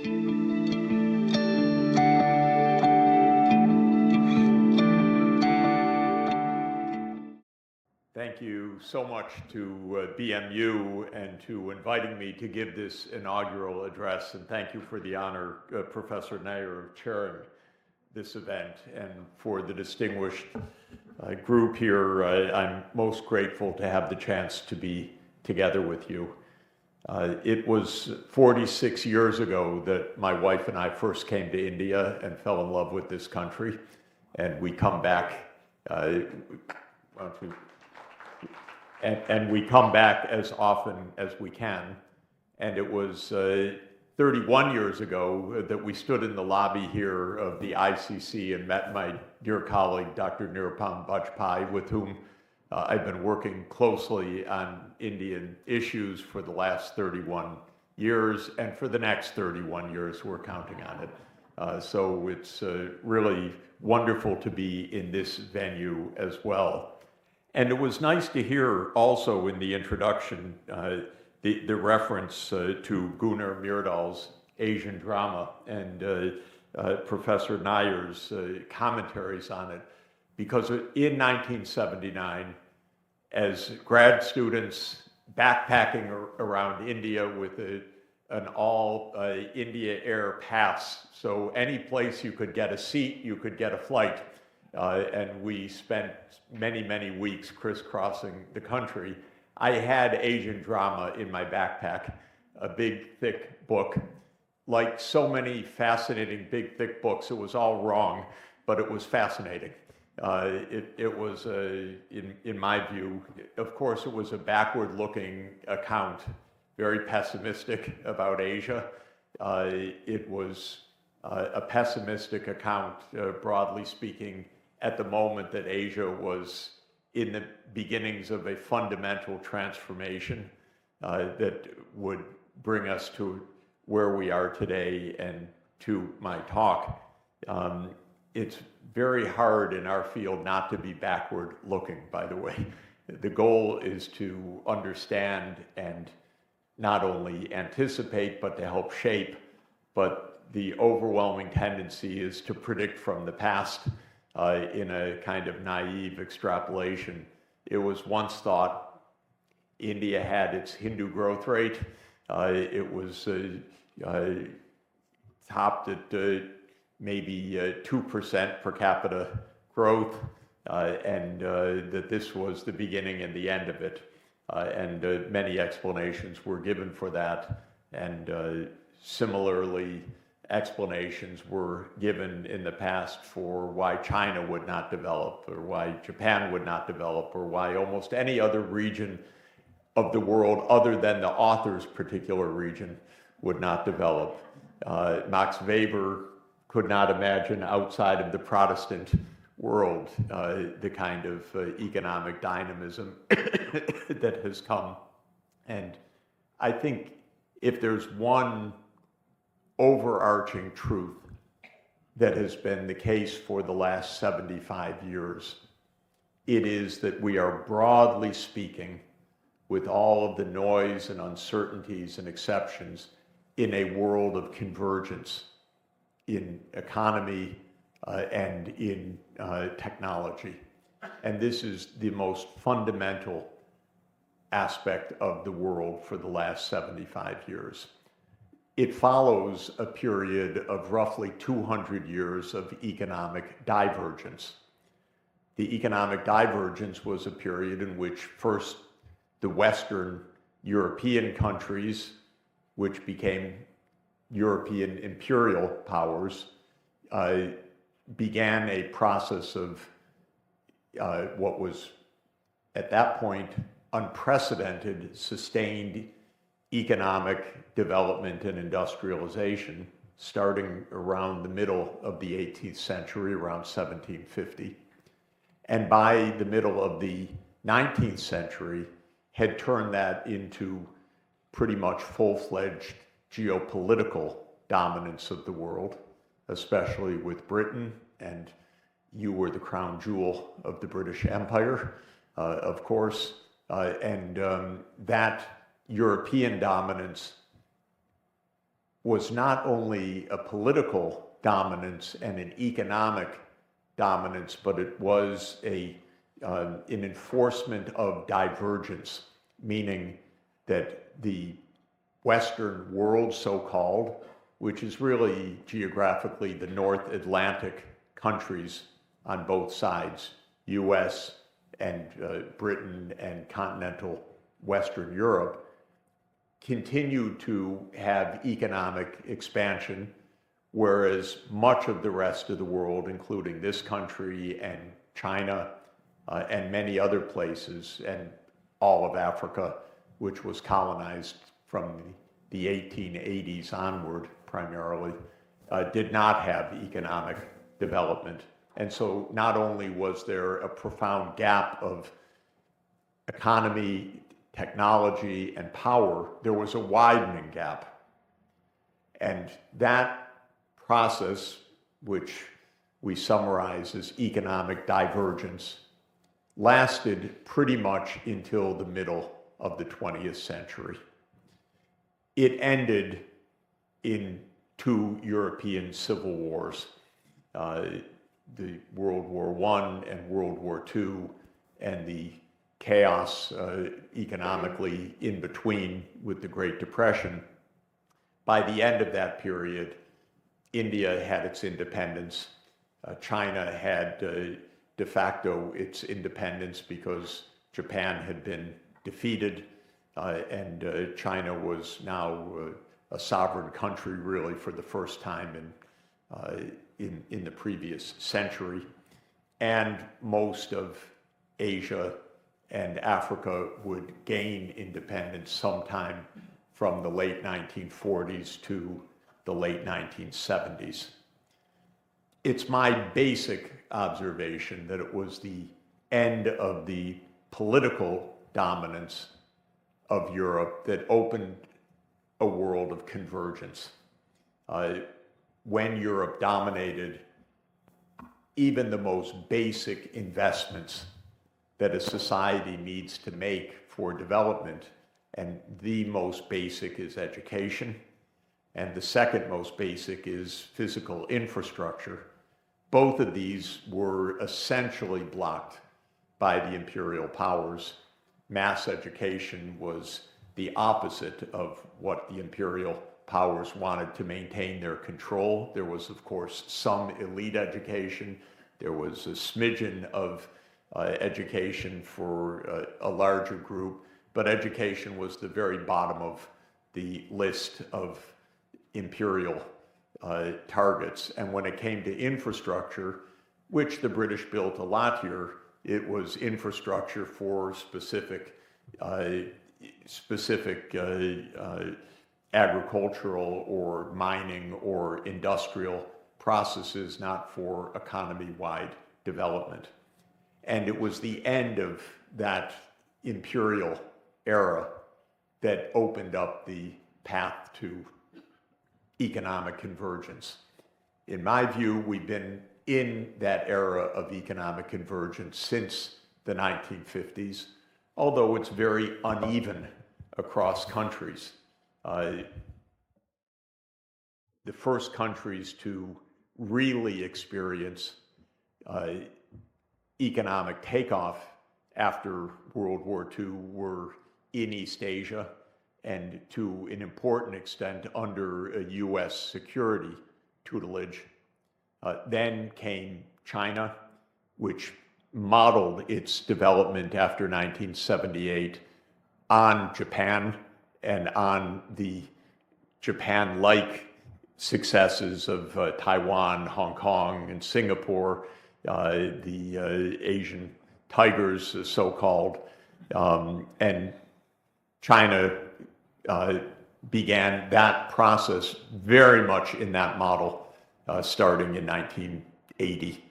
Thank you so much to BMU and to inviting me to give this inaugural address, and thank you for the honor, Professor Nair, of chairing this event, and for the distinguished group here. I'm most grateful to have the chance to be together with you. It was 46 years ago that my wife and I first came to India and fell in love with this country, and we come back. And we come back as often as we can. And it was 31 years ago that we stood in the lobby here of the ICC and met my dear colleague, Dr. Nirupam Bajpai, with whom I've been working closely on Indian issues for the last 31 years, and for the next 31 years, we're counting on it. So it's really wonderful to be in this venue as well. And it was nice to hear also in the introduction the reference to Gunnar Myrdal's Asian drama and Professor Nair's commentaries on it, because in 1979, as grad students backpacking around India with an all India Air pass, so any place you could get a seat, you could get a flight. And we spent many, many weeks crisscrossing the country. I had Asian drama in my backpack, a big, thick book. Like so many fascinating, big, thick books, it was all wrong, but it was fascinating. It was, in my view, of course, it was a backward-looking account, very pessimistic about Asia. It was a pessimistic account, broadly speaking, at the moment that Asia was in the beginnings of a fundamental transformation that would bring us to where we are today and to my talk. It's very hard in our field not to be backward looking, by the way. The goal is to understand and not only anticipate, but to help shape. But the overwhelming tendency is to predict from the past in a kind of naive extrapolation. It was once thought India had its Hindu growth rate. It was topped at maybe 2% per capita growth, and that this was the beginning and the end of it. And many explanations were given for that. And similarly, explanations were given in the past for why China would not develop, or why Japan would not develop, or why almost any other region of the world other than the author's particular region would not develop. Max Weber could not imagine outside of the Protestant world the kind of economic dynamism that has come. And I think if there's one overarching truth that has been the case for the last 75 years, it is that we are, broadly speaking, with all of the noise and uncertainties and exceptions, in a world of convergence in economy and in technology. And this is the most fundamental aspect of the world for the last 75 years. It follows a period of roughly 200 years of economic divergence. The economic divergence was a period in which first the Western European countries, which became European imperial powers, began a process of what was at that point unprecedented, sustained economic development and industrialization, starting around the middle of the 18th century, around 1750. And by the middle of the 19th century, had turned that into pretty much full-fledged geopolitical dominance of the world, especially with Britain, and you were the crown jewel of the British Empire, of course, and that European dominance was not only a political dominance and an economic dominance, but it was an enforcement of divergence, meaning that the Western world, so-called, which is really geographically the North Atlantic countries on both sides, US and Britain and continental Western Europe, continued to have economic expansion, whereas much of the rest of the world, including this country and China and many other places, and all of Africa, which was colonized from the 1880s onward primarily, did not have economic development. And so not only was there a profound gap of economy, technology, and power, there was a widening gap. And that process, which we summarize as economic divergence, lasted pretty much until the middle of the 20th century. It ended in two European civil wars, the World War I and World War II, and the chaos economically in between with the Great Depression. By the end of that period, India had its independence. China had de facto its independence because Japan had been defeated, and China was now a sovereign country really for the first time in the previous century. And most of Asia and Africa would gain independence sometime from the late 1940s to the late 1970s. It's my basic observation that it was the end of the political dominance of Europe that opened a world of convergence. When Europe dominated, even the most basic investments that a society needs to make for development, and the most basic is education, and the second most basic is physical infrastructure. Both of these were essentially blocked by the imperial powers. Mass education was the opposite of what the imperial powers wanted to maintain their control. There was, of course, some elite education. There was a smidgen of education for a larger group, but education was the very bottom of the list of imperial targets. And when it came to infrastructure, which the British built a lot here, it was infrastructure for specific agricultural or mining or industrial processes, not for economy-wide development. And it was the end of that imperial era that opened up the path to economic convergence. In my view, we've been in that era of economic convergence since the 1950s, although it's very uneven across countries. The first countries to really experience economic takeoff after World War II were in East Asia, and to an important extent under a US security tutelage. Then came China, which modeled its development after 1978 on Japan and on the Japan-like successes of Taiwan, Hong Kong, and Singapore, the Asian tigers, so-called, and China began that process very much in that model, starting in 1980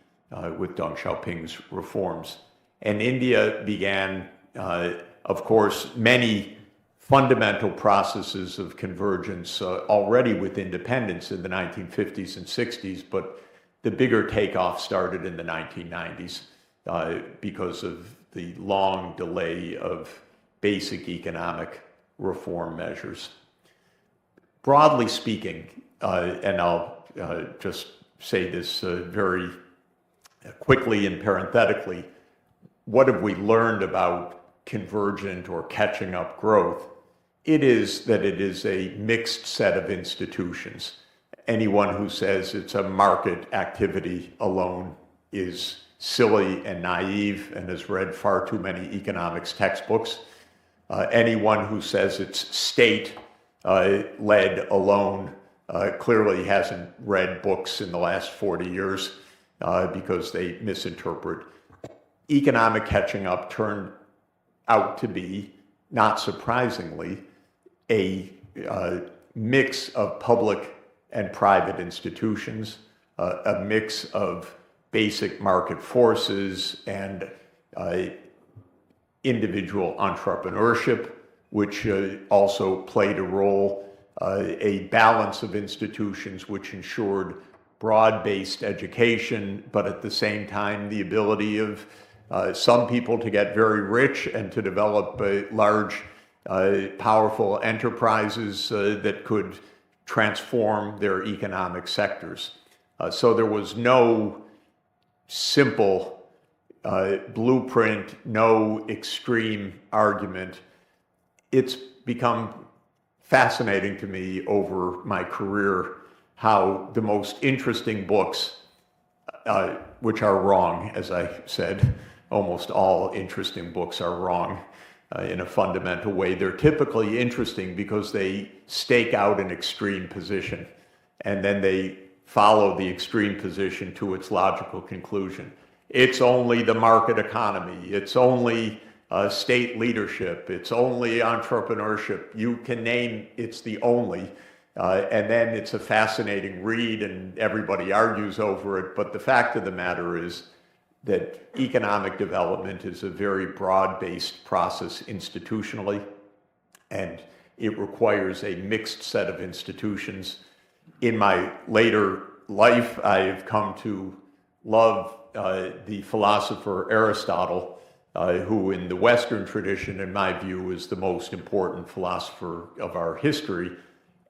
with Deng Xiaoping's reforms. And India began, of course, many fundamental processes of convergence already with independence in the 1950s and 60s, but the bigger takeoff started in the 1990s because of the long delay of basic economic reform measures. broadly speaking, and I'll just say this very quickly and parenthetically, what have we learned about convergent or catching up growth? It is that it is a mixed set of institutions. Anyone who says it's a market activity alone is silly and naive and has read far too many economics textbooks. Anyone who says it's state-led alone clearly hasn't read books in the last 40 years because they misinterpret. Economic catching up turned out to be, not surprisingly, a mix of public and private institutions, a mix of basic market forces and individual entrepreneurship, which also played a role, a balance of institutions which ensured broad-based education, but at the same time the ability of some people to get very rich and to develop large, powerful enterprises that could transform their economic sectors. So there was no simple blueprint, no extreme argument. It's become fascinating to me over my career how the most interesting books, which are wrong, as I said, almost all interesting books are wrong in a fundamental way. They're typically interesting because they stake out an extreme position and then they follow the extreme position to its logical conclusion. It's only the market economy. It's only state leadership. It's only entrepreneurship. You can name it's the only. And then it's a fascinating read and everybody argues over it. But the fact of the matter is that economic development is a very broad-based process institutionally, and it requires a mixed set of institutions. In my later life, I've come to love the philosopher Aristotle, who in the Western tradition, in my view, is the most important philosopher of our history.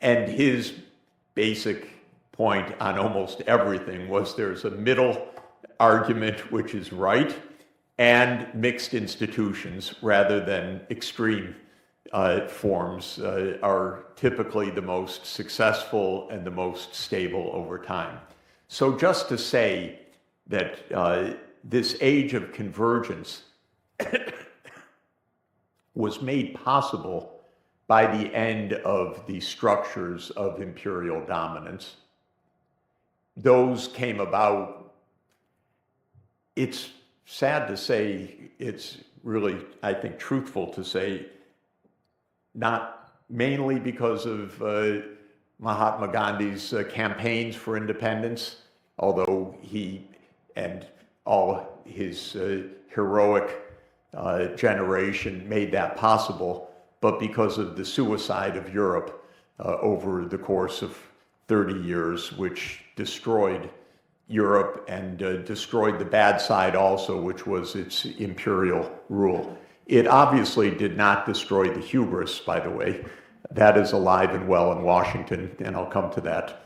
And his basic point on almost everything was there's a middle argument which is right, and mixed institutions rather than extreme forms are typically the most successful and the most stable over time. So just to say that this age of convergence was made possible by the end of the structures of imperial dominance. Those came about, it's sad to say, it's really, I think, truthful to say, not mainly because of Mahatma Gandhi's campaigns for independence, although he and all his heroic generation made that possible, but because of the suicide of Europe over the course of 30 years, which destroyed Europe and destroyed the bad side also, which was its imperial rule. It obviously did not destroy the hubris, by the way. That is alive and well in Washington, and I'll come to that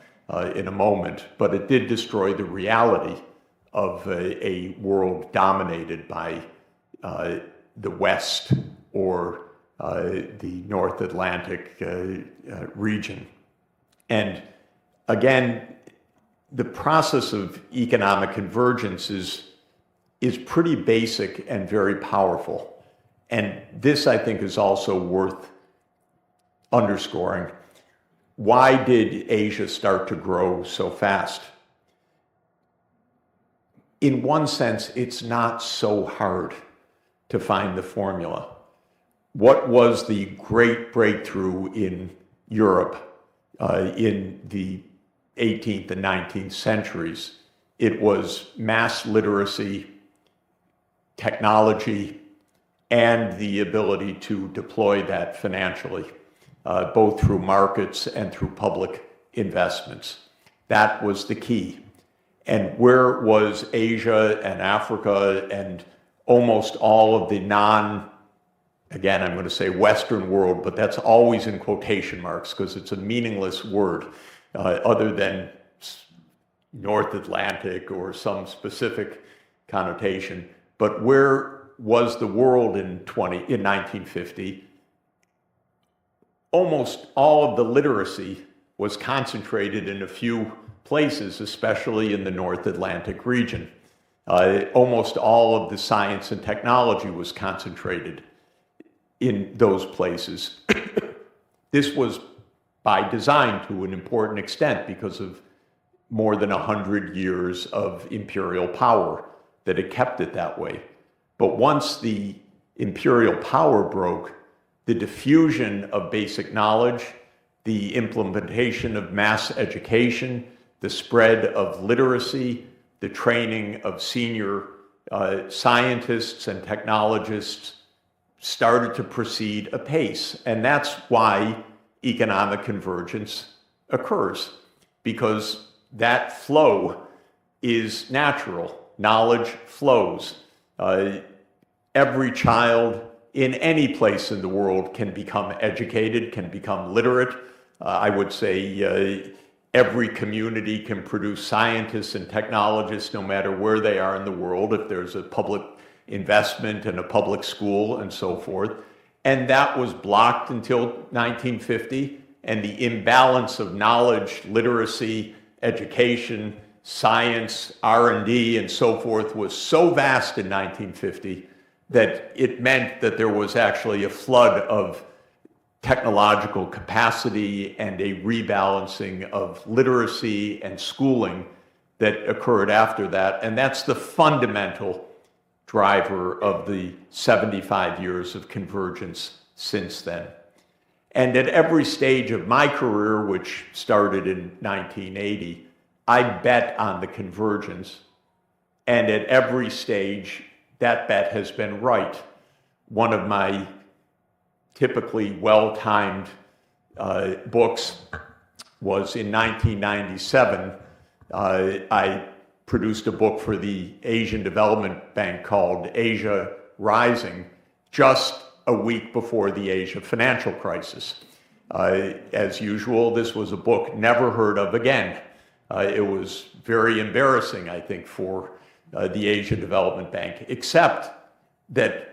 in a moment. But it did destroy the reality of a world dominated by the West or the North Atlantic region. And again, the process of economic convergence is pretty basic and very powerful. And this, I think, is also worth underscoring. Why did Asia start to grow so fast? In one sense, it's not so hard to find the formula. What was the great breakthrough in Europe in the 18th and 19th centuries? It was mass literacy, technology, and the ability to deploy that financially, both through markets and through public investments. That was the key. And where was Asia and Africa and almost all of the again, I'm going to say Western world, but that's always in quotation marks because it's a meaningless word other than North Atlantic or some specific connotation. But where was the world in 1950? Almost all of the literacy was concentrated in a few places, especially in the North Atlantic region. Almost all of the science and technology was concentrated in those places. This was by design to an important extent because of more than 100 years of imperial power that had kept it that way. But once the imperial power broke, the diffusion of basic knowledge, the implementation of mass education, the spread of literacy, the training of senior scientists and technologists started to proceed apace. And that's why economic convergence occurs, because that flow is natural. Knowledge flows. Every child in any place in the world can become educated, can become literate. I would say every community can produce scientists and technologists no matter where they are in the world if there's a public investment in a public school and so forth. And that was blocked until 1950, and the imbalance of knowledge, literacy, education, science, R&D, and so forth was so vast in 1950 that it meant that there was actually a flood of technological capacity and a rebalancing of literacy and schooling that occurred after that. And that's the fundamental driver of the 75 years of convergence since then. And at every stage of my career, which started in 1980, I bet on the convergence. And at every stage, that bet has been right. One of my typically well-timed books was in 1997. I produced a book for the Asian Development Bank called Asia Rising, just a week before the Asia financial crisis. As usual, this was a book never heard of again. It was very embarrassing, I think, for the Asia Development Bank, except that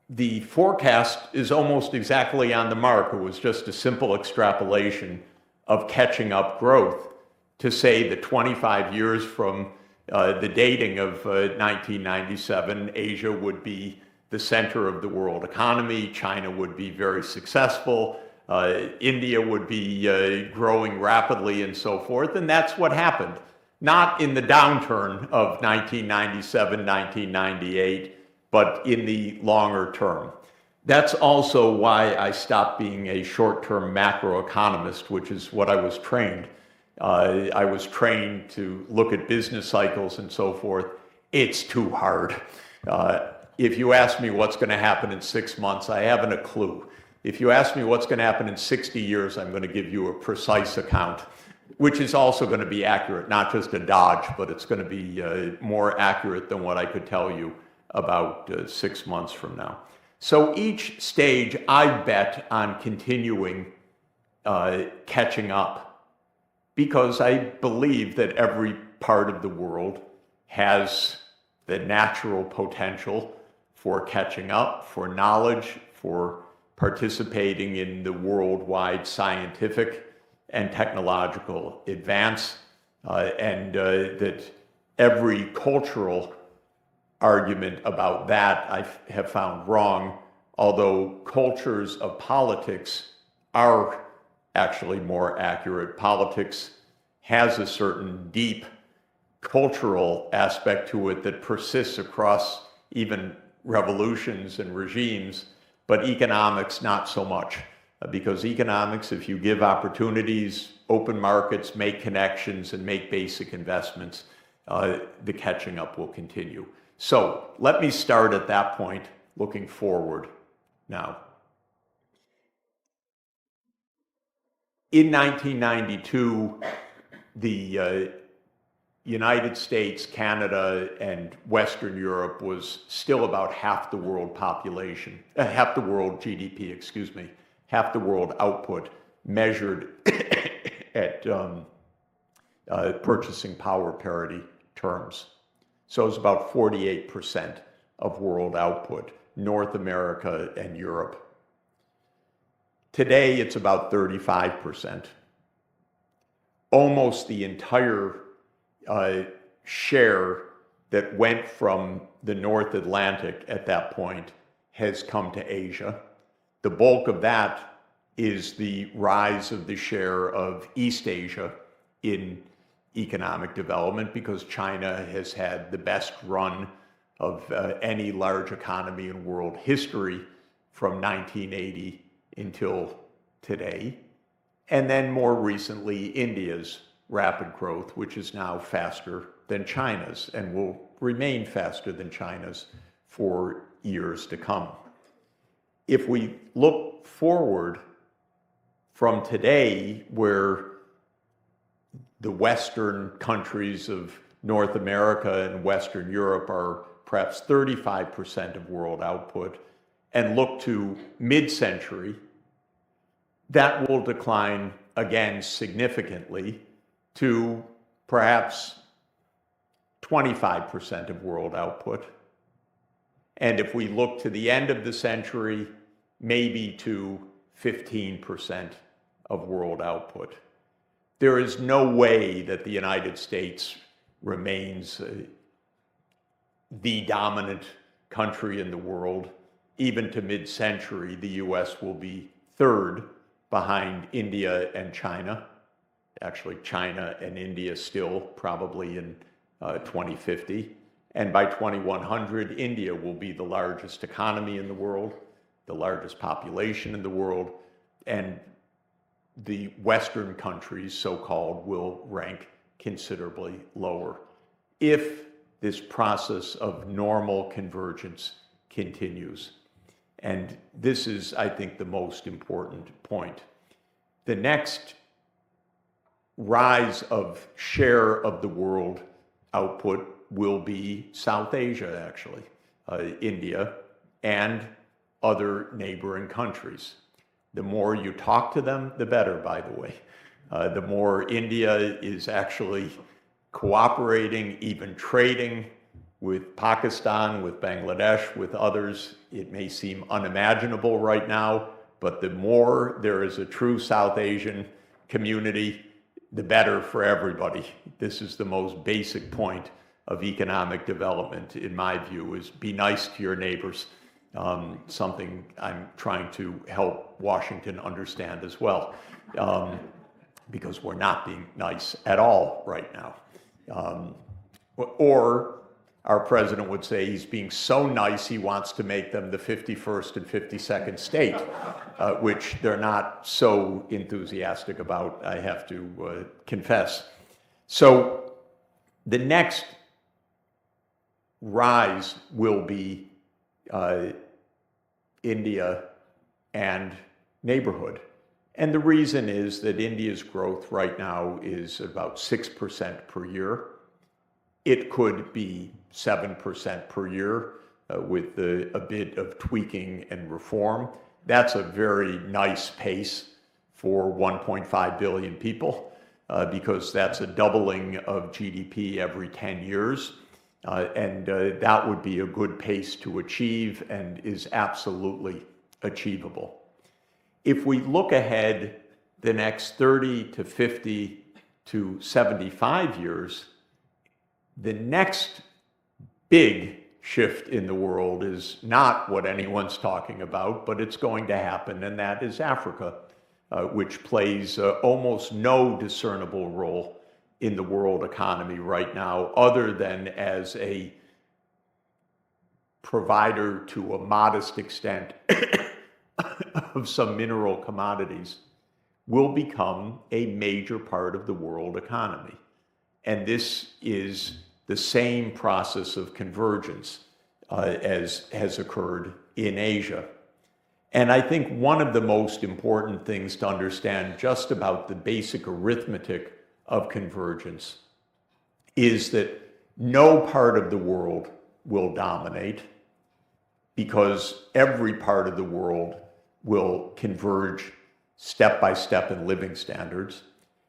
the forecast is almost exactly on the mark. It was just a simple extrapolation of catching up growth to say that 25 years from the dating of 1997, Asia would be the center of the world economy, China would be very successful, India would be growing rapidly and so forth, and that's what happened. Not in the downturn of 1997, 1998, but in the longer term. That's also why I stopped being a short-term macroeconomist, which is what I was trained. I was trained to look at business cycles and so forth. It's too hard. If you ask me what's going to happen in 6 months, I haven't a clue. If you ask me what's going to happen in 60 years, I'm going to give you a precise account, which is also going to be accurate, not just a dodge, but it's going to be more accurate than what I could tell you about 6 months from now. So each stage, I bet on continuing catching up, because I believe that every part of the world has the natural potential for catching up, for knowledge, for participating in the worldwide scientific and technological advance, and that every cultural argument about that I have found wrong, although cultures of politics are actually more accurate. Politics has a certain deep cultural aspect to it that persists across even revolutions and regimes, but economics not so much. Because economics, if you give opportunities, open markets, make connections, and make basic investments, the catching up will continue. So let me start at that point, looking forward now. In 1992, the United States, Canada, and Western Europe was still about half the world population, half the world GDP, excuse me, half the world output measured at purchasing power parity terms. So it's about 48% of world output, North America and Europe. Today, it's about 35%. Almost the entire share that went from the North Atlantic at that point has come to Asia. The bulk of that is the rise of the share of East Asia in economic development, because China has had the best run of any large economy in world history from 1980 until today. And then more recently, India's rapid growth, which is now faster than China's and will remain faster than China's for years to come. If we look forward from today, where the Western countries of North America and Western Europe are perhaps 35% of world output, and look to mid-century, that will decline again significantly to perhaps 25% of world output. And if we look to the end of the century, maybe to 15% of world output. There is no way that the United States remains the dominant country in the world. Even to mid-century, the US will be third behind India and China. Actually, China and India still probably in 2050. And by 2100, India will be the largest economy in the world, the largest population in the world, and the Western countries, so-called, will rank considerably lower if this process of normal convergence continues. And this is, I think, the most important point. The next rise of share of the world output will be South Asia, actually, India, and other neighboring countries. The more you talk to them, the better, by the way. The more India is actually cooperating, even trading with Pakistan, with Bangladesh, with others. It may seem unimaginable right now, but the more there is a true South Asian community, the better for everybody. This is the most basic point of economic development, in my view, is be nice to your neighbors. Something I'm trying to help Washington understand as well, because we're not being nice at all right now. Or our president would say he's being so nice he wants to make them the 51st and 52nd state, which they're not so enthusiastic about, I have to confess. So the next rise will be India and neighborhood. And the reason is that India's growth right now is about 6% per year. It could be 7% per year with a bit of tweaking and reform. That's a very nice pace for 1.5 billion people, because that's a doubling of GDP every 10 years. And that would be a good pace to achieve and is absolutely achievable. If we look ahead the next 30 to 50 to 75 years, the next big shift in the world is not what anyone's talking about, but it's going to happen, and that is Africa, which plays almost no discernible role in the world economy right now, other than as a provider to a modest extent of some mineral commodities, will become a major part of the world economy. And this is the same process of convergence as has occurred in Asia. And I think one of the most important things to understand just about the basic arithmetic of convergence is that no part of the world will dominate because every part of the world will converge step by step in living standards,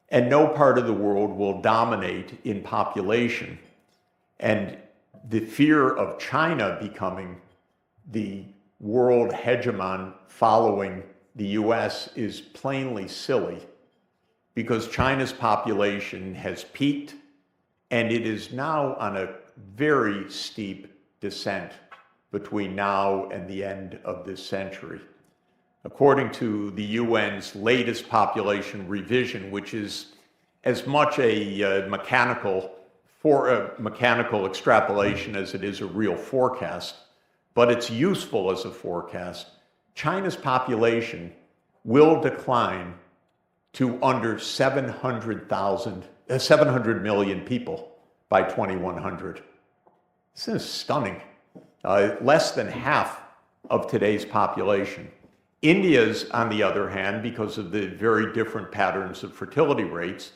and no part of the world will dominate in population. And the fear of China becoming the world hegemon following the US is plainly silly, because China's population has peaked and it is now on a very steep descent between now and the end of this century. According to the UN's latest population revision, which is as much a mechanical extrapolation as it is a real forecast, but it's useful as a forecast, China's population will decline to under 700 million people by 2100. This is stunning. Less than half of today's population. India's, on the other hand, because of the very different patterns of fertility rates,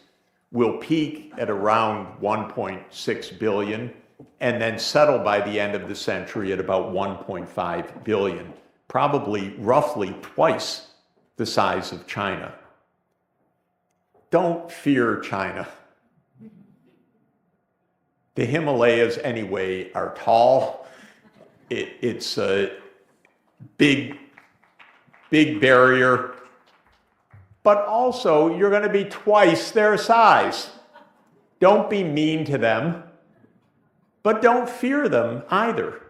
will peak at around 1.6 billion and then settle by the end of the century at about 1.5 billion, probably roughly twice the size of China. Don't fear China. The Himalayas, anyway, are tall. It's a big barrier, but also you're going to be twice their size. Don't be mean to them, but don't fear them either.